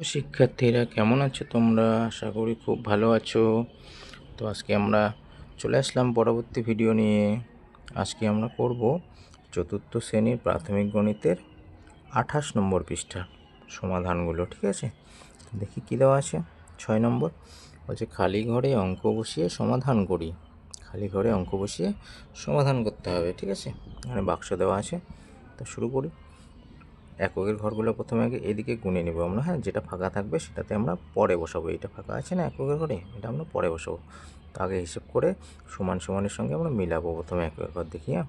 তো শিক্ষার্থীরা কেমন আছো তোমরা? আশা করি খুব ভালো আছো। তো আজকে আমরা চলে আসলাম পরবর্তী ভিডিও নিয়ে। আজকে আমরা করব চতুর্থ শ্রেণীর প্রাথমিক গণিতের 28 নম্বর পৃষ্ঠা সমাধানগুলো। ঠিক আছে, দেখি কী দেওয়া আছে। 6 নম্বর বলছে খালি ঘরে অঙ্ক বসিয়ে সমাধান করি। খালি ঘরে অঙ্ক বসিয়ে সমাধান করতে হবে। ঠিক আছে, এখানে বাক্স দেওয়া আছে। তো শুরু করি। এককের ঘরগুলো প্রথমে আগে এদিকে গুনে নেব আমরা। হ্যাঁ, যেটা ফাঁকা থাকবে সেটাতে আমরা পরে বসাবো। এটা ফাঁকা আছে না এককের ঘরে, এটা আমরা পরে বসাবো। তো আগে হিসেব করে সমান সমানের সঙ্গে আমরা মিলাবো। প্রথমে এককের ঘর দেখি। হ্যাঁ,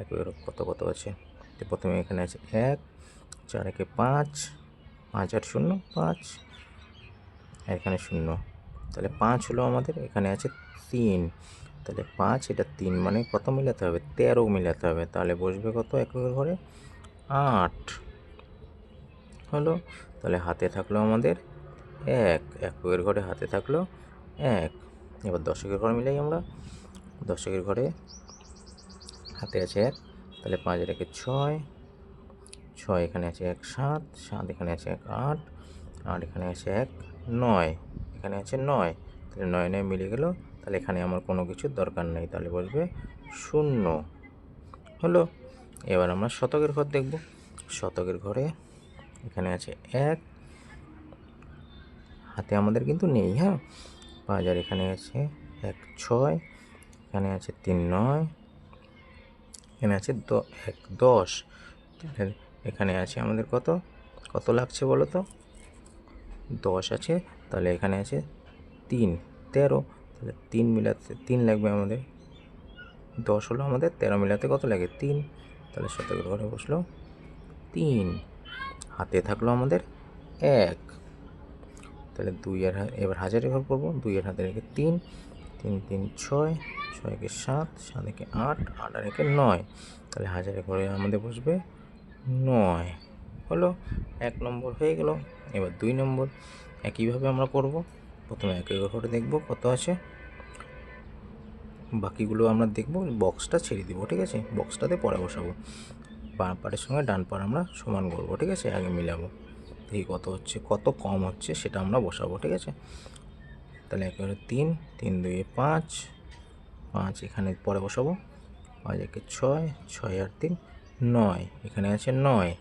এককের কত কত আছে। তো প্রথমে এখানে আছে 1, 4 একে 5, 5 আর 0 5, আর এখানে 0, তাহলে 5 হলো আমাদের। এখানে আছে 3, তাহলে 5 এটা 3 মানে কত মিলাতে হবে? 13 মিলাতে হবে। তাহলে বসবে কত এককের ঘরে? 8 হলো। তাহলে হাতে থাকলো আমাদের 1, এককের ঘরে হাতে থাকলো 1। এবার দশকের ঘরে মিলাই আমরা। দশকের ঘরে হাতে আছে 1, তাহলে 5 রেখে 6, 6 এখানে আছে 1 7, 7 এখানে আছে 1 8, 8 এখানে আছে 1 9, এখানে আছে 9, তাহলে 9 9 মিলে গেল। তাহলে এখানে আমার কোনো কিছুর দরকার নেই, তাহলে বসবে 0 হলো। এবার আমরা শতকের ঘর দেখব। শতকের ঘরে এখানে আছে 1, হাতে আমাদের কিন্তু নেই। হ্যাঁ, 5 আর এখানে আছে 1 6, এখানে আছে 3 9, এখানে আছে 1 10, তাহলে এখানে আছে আমাদের কত কত লাগছে বলো তো? 10 আছে, তাহলে এখানে আছে 3 13, তাহলে 3 মিলাতে 3 লাগবে আমাদের। 10 হলো আমাদের, 13 মিলাতে কত লাগে? 3, তাহলে শতকের ঘরে বসলো 3। হাতে থাকলো আমাদের 1, তাহলে 2 আর এবার হাজারের ঘর করবো। 2 এর হাতে রেখে 3, 3 3 6, 6 একে 7, 7 একে 8, 8 আর একে 9, তাহলে হাজারের ঘরে আমাদের বসবে 9 হলো। 1 নম্বর হয়ে গেল। এবার 2 নম্বর একইভাবে আমরা করব। প্রথমে একের ঘরে দেখব কত আছে, বাকিগুলো আমরা দেখব। বক্সটা ছেড়ে দিব। ঠিক আছে, বক্সটাতে পরে বসাবো। বাঁ পাড়ের সঙ্গে ডান পাড় আমরা সমান করব। ঠিক আছে, আগে মিলাবো, দেখি কত হচ্ছে, কত কম হচ্ছে সেটা আমরা বসাবো। ঠিক আছে, তাহলে একেবারে 3, 3 2 5, 5 এখানে পরে বসাবো। 5 একে 6, 6 আর 3 9, এখানে আছে 9,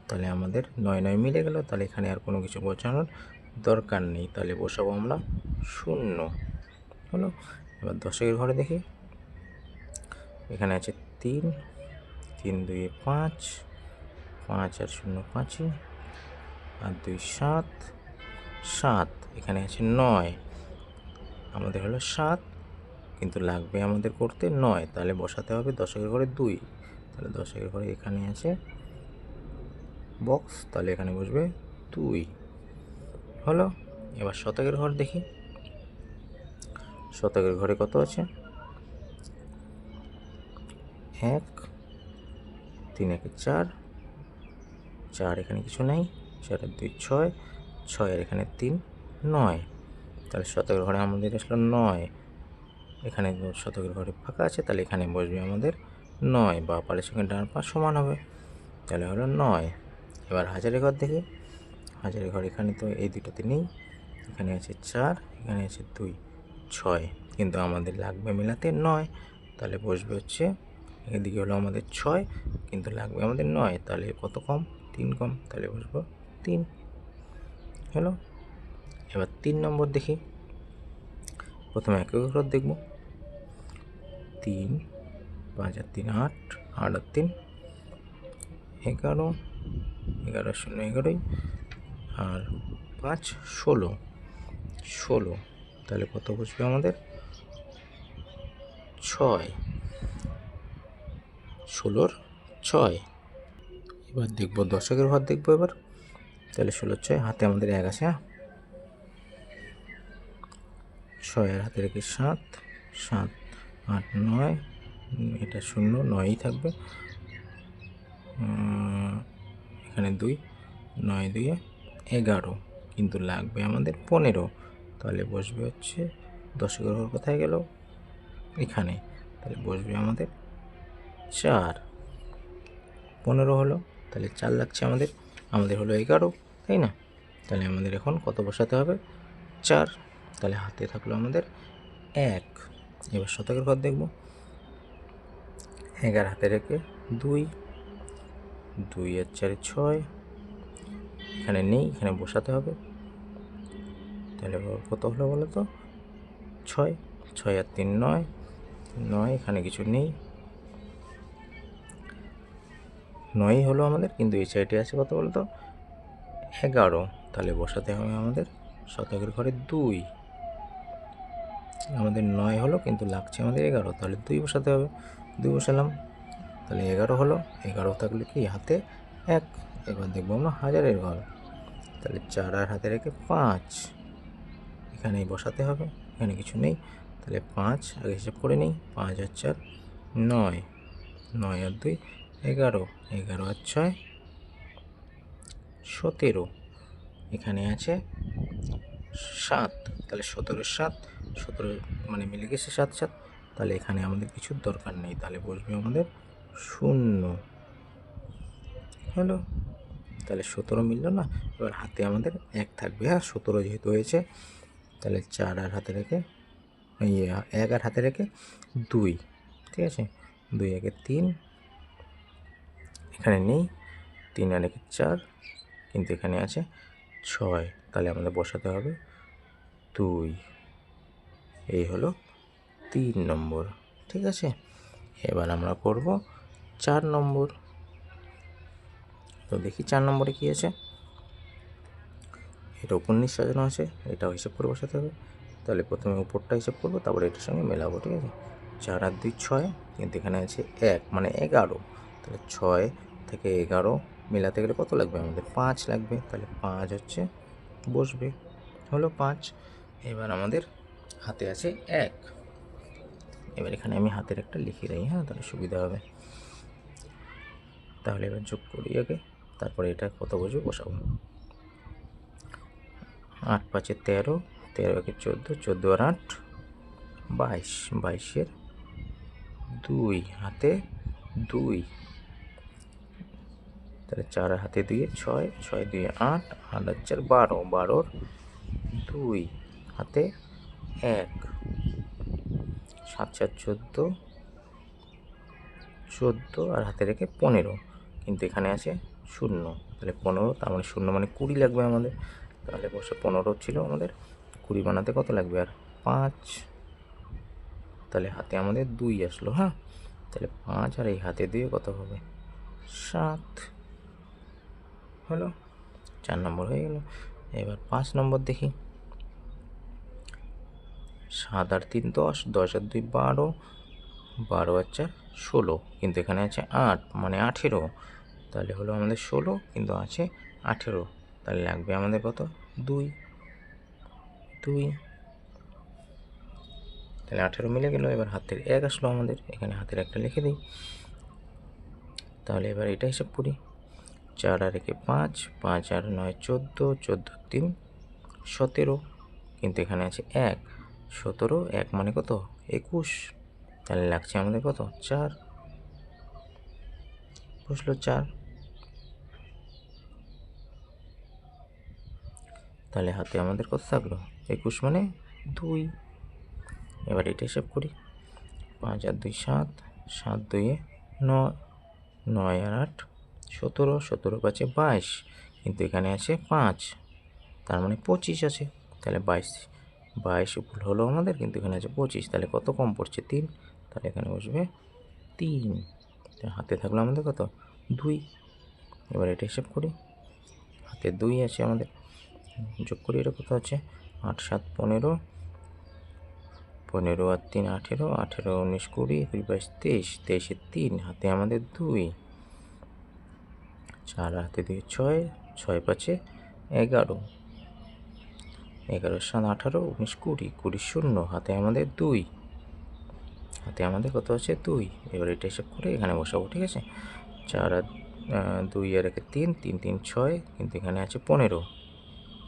তাহলে আমাদের 9 9 মিলে গেল। তাহলে এখানে আর কোনো কিছু বসানোর দরকার নেই, তাহলে বসাবো আমরা 0 হলো। এবার দশকের ঘরে দেখি। এখানে আছে 3, 3 2 5, 5 আর 0 5, আর 2 7, 7 এখানে আছে 9, আমাদের হলো 7, কিন্তু লাগবে আমাদের করতে 9, তাহলে বসাতে হবে দশকের ঘরে 2, তাহলে দশকের ঘরে এখানে আছে বক্স, তাহলে এখানে বসবে 2 হলো। এবার শতকের ঘর দেখি। শতকের ঘরে কত আছে? 1, 3 একে 4, 4 এখানে কিছু নেই, 4 আর 2 6, 6 আর এখানে 3 9, তাহলে শতকের ঘরে আমাদের আসলো 9। এখানে শতকের ঘরে ফাঁকা আছে, তাহলে এখানে বসবে আমাদের 9, বা পারের সঙ্গে ডান পা সমান হবে, তাহলে হলো 9। এবার হাজারের ঘর দেখি। হাজারের ঘর এখানে তো এই দুটোতে নেই, এখানে আছে 4, এখানে আছে 2 6, কিন্তু আমাদের লাগবে মেলাতে 9, তাহলে বসবে হচ্ছে এদিকে হলো আমাদের 6, কিন্তু লাগবে আমাদের 9, তাহলে কত কম? 3 কম, তাহলে বসবো 3 হলো। এবার 3 নম্বর দেখি। প্রথমে একক ঘর দেখব। 3, 5 আর 3 8, 8 আর 3 11, 11 0 11, আর 5 16, 16, তাহলে কত বসবে আমাদের? 6, 16 6। এবার দেখবো দশকের ঘর দেখবো এবার। তাহলে 16 6, হাতে আমাদের 1 আছে। 6 এর হাতে রেখে 7, 7 8 9, এটা 0 9ই থাকবে। এখানে 2, 9 2 11, কিন্তু লাগবে আমাদের 15, তাহলে বসবে হচ্ছে দশকের ঘর কোথায় গেল? এখানে, তাহলে বসবে আমাদের 4, 15 হলো, তাহলে 4 লাগছে আমাদের। আমাদের হলো 11, তাই না? তাহলে আমাদের এখন কত বসাতে হবে? 4। তাহলে হাতে থাকলো আমাদের 1। এবার শতকের ঘর দেখব। 11 হাতে রেখে 2, 2 আর 4 6, এখানে নেই, এখানে বসাতে হবে। তাহলে কত হলো বলো তো? 6, 6 আর 3 9, 9, এখানে কিছু নেই, 9 হলো আমাদের, কিন্তু এই সাইডে আছে কত বলো তো? 11। তাহলে বসাতে হবে আমাদের শতকের ঘরে 2। আমাদের 9 হলো, কিন্তু লাগছে আমাদের 11, তাহলে 2 বসাতে হবে। 2 বসালাম, তাহলে 11 হলো। 11 থাকলে কি হাতে 1। এবার দেখবো আমরা হাজারের ঘর। তাহলে 4 আর হাতে রেখে 5, এখানেই বসাতে হবে, এখানে কিছু নেই। তাহলে 5 আগে হিসাব করে নিই। 5 আর 4 9, 9 আর 2 11, 11 আর 6 17, এখানে আছে 7। তাহলে 17 7, 17 মানে মিলে গেছে 7 7। তাহলে এখানে আমাদের কিছুর দরকার নেই, তাহলে বসবে আমাদের 0 হলো। তাহলে 17 মিললো না? এবার হাতে আমাদের 1 থাকবে। হ্যাঁ, 17 যেহেতু হয়েছে, তাহলে 4 আর হাতে রেখে 1 আর হাতে রেখে 2, ঠিক আছে। 2 একে 3, এখানে নেই। 3 আর একে 4, কিন্তু এখানে আছে 6। তাহলে আমাদের বসাতে হবে 2। এই হলো 3 নম্বর, ঠিক আছে। এবার আমরা করব 4 নম্বর। তো দেখি 4 নম্বরে কী আছে। এটা উপন্যাস সাজানো আছে, এটাও হিসেব করে বসাতে হবে। তাহলে প্রথমে উপরটা হিসেব করবো, তারপরে এটার সঙ্গে মেলাবো, ঠিক আছে। 4 আর 2 6, কিন্তু এখানে আছে 1 মানে 11। তাহলে 6 থেকে 11 মেলাতে গেলে কত লাগবে আমাদের? 5 লাগবে। তাহলে 5 হচ্ছে বসবে, হলো 5। এবার আমাদের হাতে আছে 1। এবার এখানে আমি হাতের একটা লিখে দিই, হ্যাঁ, তাহলে সুবিধা হবে। তাহলে এবার যোগ করি আগে, তারপরে এটা কত বসবে বসাবো। 8 5 13, 13 একে 14, 14 আর 8 22, 22 এর 2 হাতে 2, তাহলে 4 হাতে 2 6, 6 2 8, 8 আর 4 12, 12 2 হাতে 1, 7 4 14, 14 আর হাতে রেখে 15, কিন্তু এখানে আছে 0। তাহলে 15, তার মানে 0 মানে 20 লাগবে আমাদের। তাহলে বসে 15 ছিল আমাদের, 20 বানাতে কত লাগবে? আর 5। তাহলে হাতে আমাদের 2 আসলো। হ্যাঁ, তাহলে 5 আর এই হাতে 2 কত হবে? 7 হলো। 4 নম্বর হয়ে গেল। এবার 5 নম্বর দেখি। 7 আর 3 10, 10 আর 2 12, 12 আর 4 16, কিন্তু এখানে আছে 8 মানে 18। তাহলে হলো আমাদের 16, কিন্তু আছে 18। তাহলে লাগবে আমাদের কত? 2। তাহলে 18 মিলে গেল। এবার হাতের 1 আসলো আমাদের, এখানে হাতের 1টা লিখে দিই। তাহলে এবার এটা হিসাব করি। 4 আর একে 5, 5 আর 9 14, 14 3 17, কিন্তু এখানে আছে 1, 17 1 মানে কত? 21। তাহলে লাগছে আমাদের কত? 4, বসলো 4। তাহলে হাতে আমাদের কত থাকলো? 21 মানে 2। এবার এটা হিসাব করি। 5 আর 2 7, 7 2 9, 9 আর 8 17, 17 5 22, কিন্তু এখানে আছে 5, তার মানে 25 আছে। তাহলে 22 উপর হলো আমাদের, কিন্তু এখানে আছে 25। তাহলে কত কম পড়ছে? 3। তাহলে এখানে বসবে 3। হাতে থাকলো আমাদের কত? 2। এবার এটা হিসাব করি। হাতে 2 আছে আমাদের, যোগ করি। এটা কত আছে? 8 7 15, 15 আর 3 18, 18 19 20 21 22 23, 23 3 হাতে আমাদের 2, 4 হাতে 2 6, 6 5 11, 11 7 18 19 20, 20 0 হাতে আমাদের 2, হাতে আমাদের কত আছে? 2। এবার এটা হিসাব করে এখানে বসাবো, ঠিক আছে। 4 আর 2 আর 1 3, 3 3 6, কিন্তু এখানে আছে 15।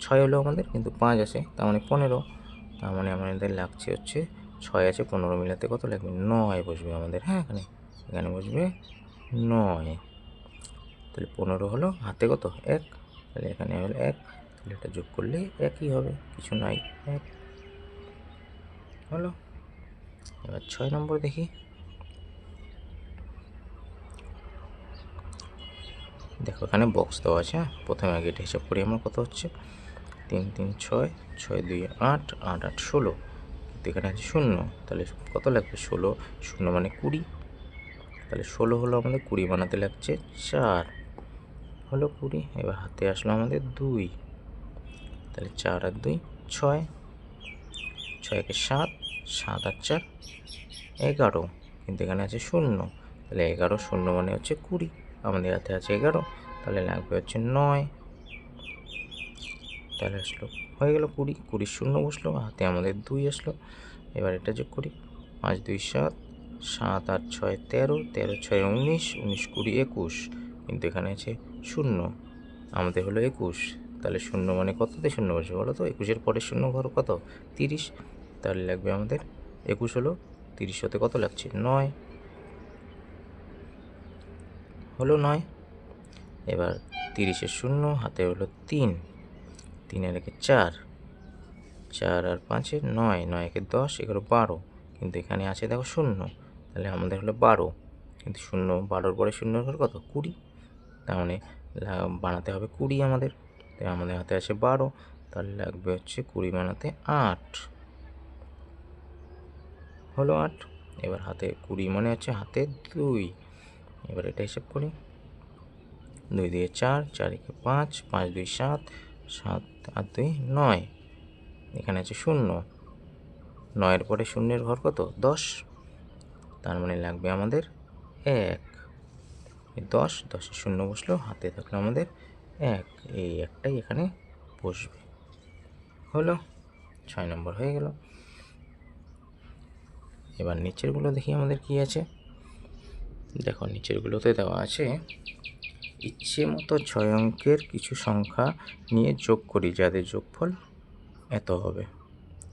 6 হলো আমাদের, কিন্তু 5 আছে, তার মানে 15। তার মানে আমাদের লাগছে হচ্ছে 6 আছে, 15 মিলাতে কত লাগবে? 9 বসবে আমাদের। হ্যাঁ, এখানে বসবে 9। তাহলে 15 হলো, হাতে কত? 1, তাহলে এখানে হলো 1। তাহলে এটা যোগ করলে একই হবে, কিছু নাই, এক হলো। এবার 6 নম্বর দেখি। দেখো এখানে বক্স দেওয়া আছে। প্রথমে আগে এটা হিসাব করি আমরা, কত হচ্ছে 3 3 6, 6 2 8, 8 8 16, কিন্তু এখানে আছে শূন্য, তাহলে কত লাগবে 16, শূন্য মানে 20, তাহলে 16 হলো আমাদের, 20 বানাতে লাগছে 4, হলো 20। এবার হাতে আসলো আমাদের 2, তাহলে 4 আর 2 6, 6 একে 7, 7 আর 4 11, কিন্তু এখানে আছে শূন্য, তাহলে 11 শূন্য মানে হচ্ছে 20, আমাদের হাতে আছে 11, তাহলে লাগবে হচ্ছে 9, তাহলে আসলো হয়ে গেল 20, 20 শূন্য বসলো, হাতে আমাদের 2 আসলো। এবার এটা যোগ করি, 5 2 7, 7 8 6 13, 13 6 19, 19 20 21, কিন্তু এখানে আছে শূন্য, আমাদের হলো 21, তাহলে শূন্য মানে কততে শূন্য বসবে বলো তো, 21-এর পরের শূন্য ঘর কত 30, তাহলে লাগবে আমাদের 21 হলো 30 হতে কত লাগছে 9, হলো 9। এবার 30-এর শূন্য, হাতে হলো 3, 3 আর 1 4, 4 আর 5 9, 9 একে 10, 11 12, কিন্তু এখানে আছে দেখো শূন্য, তাহলে আমাদের হলো 12, কিন্তু শূন্য 12-র পরে শূন্য ঘর কত 20, তার মানে বানাতে হবে 20 আমাদের, তাই আমাদের হাতে আছে 12, তাহলে লাগবে হচ্ছে 20 বানাতে 8, হলো 8। এবার হাতে 20 মানে হচ্ছে হাতে 2, এবার এটা হিসাব করি, 2 দিয়ে 4, 4 একে 5, 5 2 7, 7 আর 2 9, এখানে আছে শূন্য, 9-এর পরে শূন্যের ঘর কত 10, তার মানে লাগবে আমাদের 1, 10, 10-এর শূন্য বসলো, হাতে থাকলো আমাদের 1, এই একটাই এখানে বসবে, হলো 6 নম্বর হয়ে গেল। এবার নিচেরগুলো দেখি আমাদের কি আছে। দেখো নিচেরগুলোতে দেওয়া আছে, ইচ্ছে মতো 6 অঙ্কের কিছু সংখ্যা নিয়ে যোগ করি যাদের যোগফল এত হবে।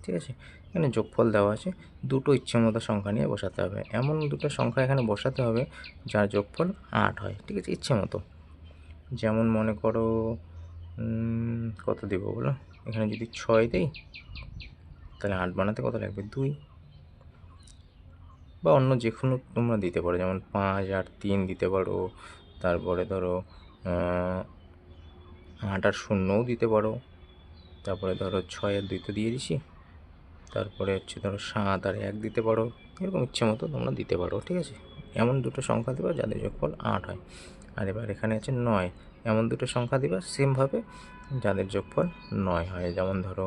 ঠিক আছে, এখানে যোগফল দেওয়া আছে, দুটো ইচ্ছে মতো সংখ্যা নিয়ে বসাতে হবে, এমন দুটো সংখ্যা এখানে বসাতে হবে যার যোগফল 8 হয়। ঠিক আছে, ইচ্ছে মতো, যেমন মনে করো কত দেব বলো, এখানে যদি 6 দেই তাহলে 8 বানাতে কত লাগবে 2, বা অন্য যে কোনো তোমরা দিতে পারো, যেমন 5 আর 3 দিতে পারো, তারপরে ধরো 8 আর 0ও দিতে পারো, তারপরে ধরো 6 আর 2 তো দিয়ে দিছি, তারপরে হচ্ছে ধরো 7 আর 1 দিতে পারো, এরকম ইচ্ছে মতো তোমরা দিতে পারো। ঠিক আছে, এমন দুটো সংখ্যা দেবা যাদের যোগফল 8 হয়। আর এবার এখানে আছে 9, এমন দুটো সংখ্যা দিবা সেমভাবে যাদের যোগফল 9 হয়, যেমন ধরো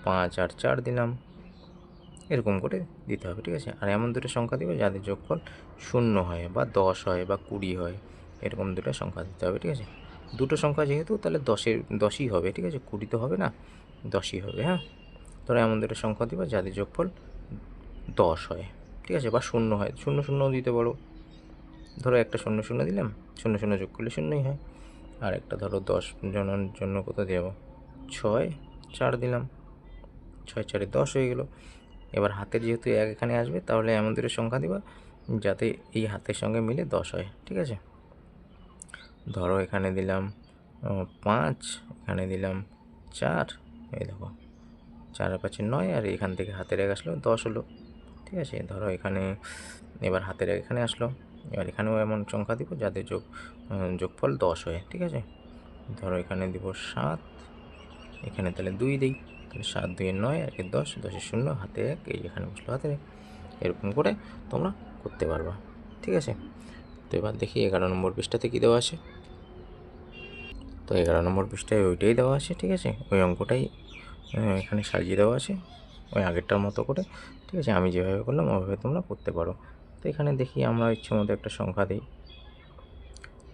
5 আর 4 দিলাম, এরকম করে দিতে হবে। ঠিক আছে, আর এমন দুটো সংখ্যা দিবে যাদের যোগফল 0 হয় বা 10 হয় বা 20 হয়, এরকম দুটো সংখ্যা দিতে হবে। ঠিক আছে, দুটো সংখ্যা যেহেতু তাহলে 10ই হবে। ঠিক আছে, 20 তো হবে না, 10ই হবে। হ্যাঁ, ধরো এমন দুটো সংখ্যা দিবা যাদের যোগফল 10 হয়। ঠিক আছে, বা 0 হয়, 0 0ও দিতে পারো, ধরো একটা 0 0 দিলাম, 0 0 যোগ করলে 0ই হয়। আর একটা ধরো 10 জনের জন্য কত দেবো, 6 4 দিলাম, 6 4 10 হয়ে গেল। এবার হাতের যেহেতু 1 এখানে আসবে, তাহলে এমন দুটো সংখ্যা দিবা যাতে এই হাতের সঙ্গে মিলে 10 হয়। ঠিক আছে, ধরো এখানে দিলাম 5, এখানে দিলাম 4, এই দেখো 4 আর 5 9, আর এখান থেকে হাতের 1 আসলো 10 হলো। ঠিক আছে, ধরো এখানে এবার হাতের 1 এখানে আসলো, এবার এখানেও এমন সংখ্যা দিব যাদের যোগফল 10 হয়। ঠিক আছে, ধরো এখানে দিব 7, এখানে তাহলে 2 দিই, তাহলে 7 2 9 আর 10, 10-এর শূন্য, হাতে 1, এই এখানে বসলো হাতে 1, এরকম করে তোমরা করতে পারবা। ঠিক আছে, তো এবার দেখি 11 নম্বর পৃষ্ঠাতে কী দেওয়া আছে। তো 11 নম্বর পৃষ্ঠায় ওইটাই দেওয়া আছে। ঠিক আছে, ওই অঙ্কটাই এখানে সাজিয়ে দেওয়া আছে ওই আগেরটার মতো করে। ঠিক আছে, আমি যেভাবে করলাম ওইভাবে তোমরা করতে পারো। তো এখানে দেখি আমরা ইচ্ছে মতো একটা সংখ্যা দিই,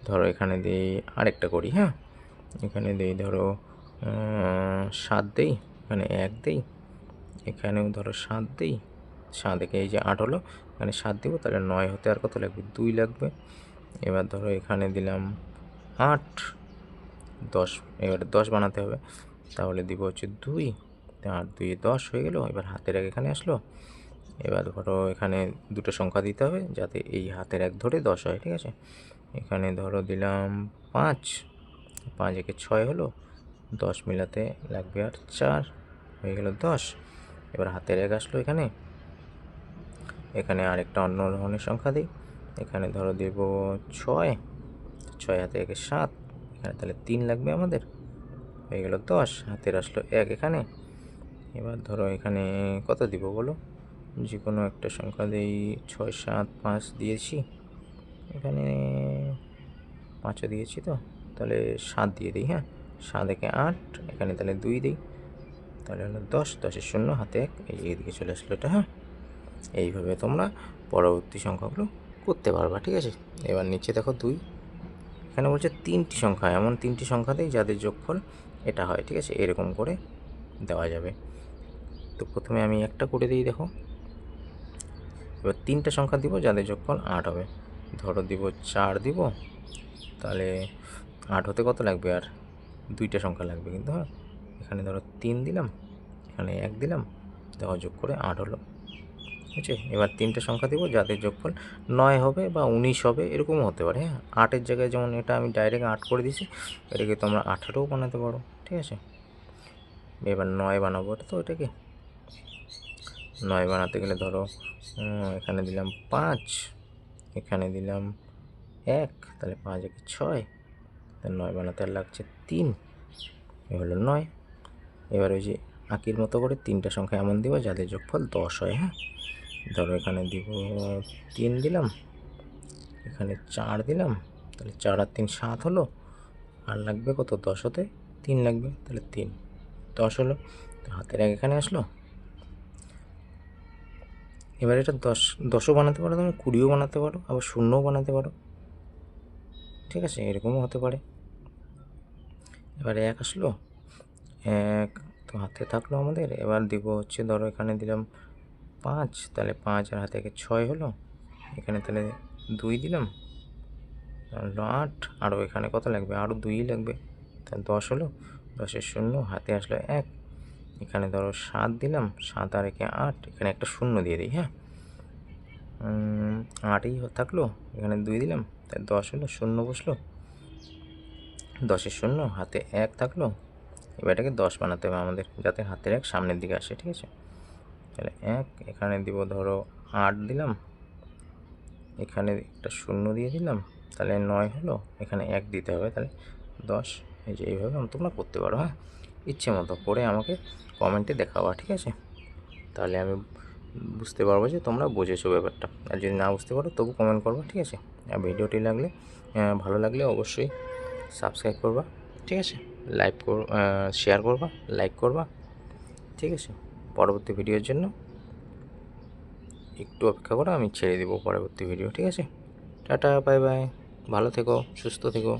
ধরো এখানে দিই আরেকটা করি। হ্যাঁ, এখানে দিই ধরো 7 দিই, এখানে 1 দিই, এখানেও ধরো 7 দিই, 7 একে এই যে 8 হলো, এখানে 7 দেবো, তাহলে 9 হতে আর কত লাগবে 2 লাগবে। এবার ধরো এখানে দিলাম 8 10, এবারে 10 বানাতে হবে, তাহলে দিব হচ্ছে 2, 8 2 10 হয়ে গেল। এবার হাতের 1 এখানে আসলো, এবার ধরো এখানে দুটো সংখ্যা দিতে হবে যাতে এই হাতের 1 ধরে 10 হয়। ঠিক আছে, এখানে ধরো দিলাম 5, 5 একে 6 হলো, 10 মিলাতে লাগবে আর 4, হয়ে গেল 10। এবার হাতের 1 আসলো এখানে, এখানে আরেকটা অন্য ধরনের সংখ্যা দিই। এখানে ধরো দেব 6, 6 হাতে 1 7, এখানে তাহলে 3 লাগবে আমাদের, হয়ে গেল 10। হাতের আসলো 1 এখানে। এবার ধরো এখানে কত দিব বলো, যে কোনো একটা সংখ্যা দিই, 6 7 5 দিয়েছি, এখানে 5ও দিয়েছি, তো তাহলে 7 দিয়ে দিই। হ্যাঁ, 7 একে 8, এখানে তাহলে 2 দিই, তাহলে হলো 10, 10-এর 0 হাতে 1, এইদিকে চলে আসলো এটা। হ্যাঁ, এইভাবে তোমরা পরবর্তী সংখ্যাগুলো করতে পারবা, ঠিক আছে। এবার নিচে দেখো 2, এখানে বলছে 3টি সংখ্যা, এমন 3টি সংখ্যা দেই যাদের যোগফল এটা হয়, ঠিক আছে, এরকম করে দেওয়া যাবে। তো প্রথমে আমি একটা করে দিই, দেখো এবার 3টা সংখ্যা দিব যাদের যোগফল 8 হবে। ধরো দিব 4 দিব, তাহলে 8 হতে কত লাগবে, আর 2টা সংখ্যা লাগবে কিন্তু। হ্যাঁ, এখানে ধরো 3 দিলাম, এখানে 1 দিলাম, দেখো যোগ করে 8 হলো, ঠিক আছে। এবার 3টে সংখ্যা দিব যাদের যোগফল 9 হবে বা 19 হবে, এরকমও হতে পারে। হ্যাঁ, 8-এর জায়গায় যেমন এটা আমি ডাইরেক্ট 8 করে দিয়েছি, এটাকে তোমরা 18ও বানাতে পারো, ঠিক আছে। এবার 9 বানাবো, এটা তো এটাকে 9 বানাতে গেলে ধরো এখানে দিলাম 5, এখানে দিলাম 1, তাহলে 5 একে 6, তাহলে 9 বানাতে আর লাগছে 3, এ হলো 9। এবার ওই যে আঁকির মতো করে 3টা সংখ্যা এমন দিব যাদের যোগফল 10 হয়। হ্যাঁ, ধরো এখানে দিব 3 দিলাম, এখানে 4 দিলাম, তাহলে 4 আর 3 7 হলো, আর লাগবে কত, 10 হতে 3 লাগবে, তাহলে 3, 10 হলো। তো হাতের 1 এখানে আসলো। এবার এটা 10ও বানাতে পারো, তুমি 20ও বানাতে পারো, আবার 0ও বানাতে পারো, ঠিক আছে, এরকমও হতে পারে। এবারে 1 আসলো, 1 তো হাতে থাকলো আমাদের। এবার দিব হচ্ছে ধরো এখানে দিলাম 5, তাহলে 5 আর হাতে 6 হলো, এখানে তাহলে 2 দিলাম, হলো 8, আরও এখানে কত লাগবে, আরও 2ই লাগবে, তাহলে 10 হলো। 10-এর 0 হাতে আসলো 1, এখানে ধরো 7 দিলাম, 7 আর 8, এখানে একটা 0 দিয়ে দিই। হ্যাঁ, 8ই থাকলো, এখানে 2 দিলাম, তাই 10 হলো, 0 বসলো। 10-এর 0 হাতে 1 থাকলো। এবার এটাকে 10 বানাতে হবে আমাদের, যাতে হাতের 1 সামনের দিকে আসে, ঠিক আছে। তাহলে 1, এখানে দিব ধরো 8 দিলাম, এখানে একটা 0 দিয়ে দিলাম, তাহলে 9 হলো, এখানে 1 দিতে হবে, তাহলে 10। এই যে এইভাবে তোমরা করতে পারো। হ্যাঁ, ইচ্ছে মতো করে আমাকে কমেন্টে দেখাবা, ঠিক আছে, তাহলে আমি বুঝতে পারবো যে তোমরা বুঝেছো ব্যাপারটা। আর যদি না বুঝতে পারো তবু কমেন্ট করবা, ঠিক আছে। আর ভিডিওটি ভালো লাগলে অবশ্যই সাবস্ক্রাইব করবা, ঠিক আছে, শেয়ার করবা, লাইক করবা, ঠিক আছে। পরবর্তী ভিডিওর জন্য একটু অপেক্ষা করো, আমি ছেড়ে দেবো পরবর্তী ভিডিও, ঠিক আছে। টাটা, বাই বাই, ভালো থেকো, সুস্থ থেকো।